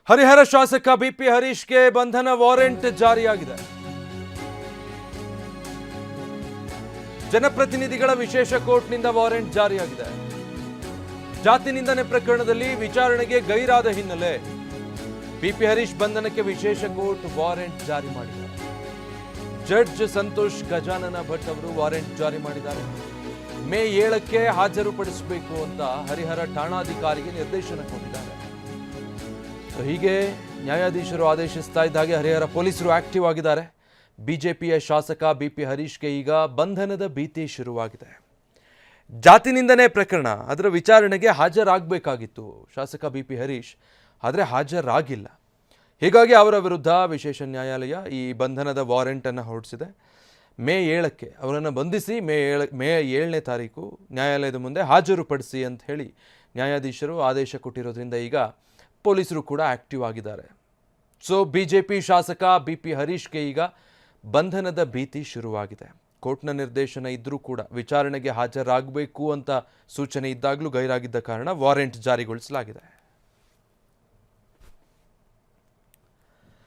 ಹರಿಹರ ಶಾಸಕ ಬಿಪಿ ಹರೀಶ್ಗೆ ಬಂಧನ ವಾರೆಂಟ್ ಜಾರಿಯಾಗಿದೆ. ಜನಪ್ರತಿನಿಧಿಗಳ ವಿಶೇಷ ಕೋರ್ಟ್ನಿಂದ ವಾರೆಂಟ್ ಜಾರಿಯಾಗಿದೆ. ಜಾತಿ ನಿಂದನೆ ಪ್ರಕರಣದಲ್ಲಿ ವಿಚಾರಣೆಗೆ ಗೈರಾದ ಹಿನ್ನೆಲೆ ಬಿಪಿ ಹರೀಶ್ ಬಂಧನಕ್ಕೆ ವಿಶೇಷ ಕೋರ್ಟ್ ವಾರೆಂಟ್ ಜಾರಿ ಮಾಡಿದೆ. ಜಡ್ಜ್ ಸಂತೋಷ್ ಗಜಾನನ ಭಟ್ ಅವರು ವಾರೆಂಟ್ ಜಾರಿ ಮಾಡಿದ್ದಾರೆ. ಮೇ 7ಕ್ಕೆ ಹಾಜರುಪಡಿಸಬೇಕು ಅಂತ ಹರಿಹರ ಠಾಣಾಧಿಕಾರಿಗೆ ನಿರ್ದೇಶನ ಕೊಟ್ಟಿದ್ದಾರೆ. ಹೀಗೆ ನ್ಯಾಯಾಧೀಶರು ಆದೇಶಿಸ್ತಾ ಇದ್ದ ಹಾಗೆ ಹರಿಹರ ಪೊಲೀಸರು ಆಕ್ಟಿವ್ ಆಗಿದ್ದಾರೆ. ಬಿಜೆಪಿಯ ಶಾಸಕ ಬಿಪಿ ಹರೀಶ್ಗೆ ಈಗ ಬಂಧನದ ಭೀತಿ ಶುರುವಾಗಿದೆ. ಜಾತಿ ನಿಂದನೆ ಪ್ರಕರಣ ಅದರ ವಿಚಾರಣೆಗೆ ಹಾಜರಾಗಬೇಕಾಗಿತ್ತು ಶಾಸಕ ಬಿಪಿ ಹರೀಶ್, ಆದರೆ ಹಾಜರಾಗಿಲ್ಲ. ಹೀಗಾಗಿ ಅವರ ವಿರುದ್ಧ ವಿಶೇಷ ನ್ಯಾಯಾಲಯ ಈ ಬಂಧನದ ವಾರೆಂಟನ್ನು ಹೊರಡಿಸಿದೆ. ಮೇ 7ಕ್ಕೆ ಅವರನ್ನು ಬಂಧಿಸಿ ಮೇ 7ನೇ ತಾರೀಕು ನ್ಯಾಯಾಲಯದ ಮುಂದೆ ಹಾಜರುಪಡಿಸಿ ಅಂತ ಹೇಳಿ ನ್ಯಾಯಾಧೀಶರು ಆದೇಶ ಕೊಟ್ಟಿರೋದ್ರಿಂದ ಈಗ ಪೊಲೀಸರು ಕೂಡ ಆಕ್ಟಿವ್ ಆಗಿದ್ದಾರೆ. ಸೊ ಬಿಜೆಪಿ ಶಾಸಕ ಬಿಪಿ ಹರೀಶ್ಗೆ ಈಗ ಬಂಧನದ ಭೀತಿ ಶುರುವಾಗಿದೆ. ಕೋರ್ಟ್ನ ನಿರ್ದೇಶನ ಇದ್ದರೂ ಕೂಡ ವಿಚಾರಣೆಗೆ ಹಾಜರಾಗಬೇಕು ಅಂತ ಸೂಚನೆ ಇದ್ದಾಗಲೂ ಗೈರಾಗಿದ್ದ ಕಾರಣ ವಾರೆಂಟ್ ಜಾರಿಗೊಳಿಸಲಾಗಿದೆ.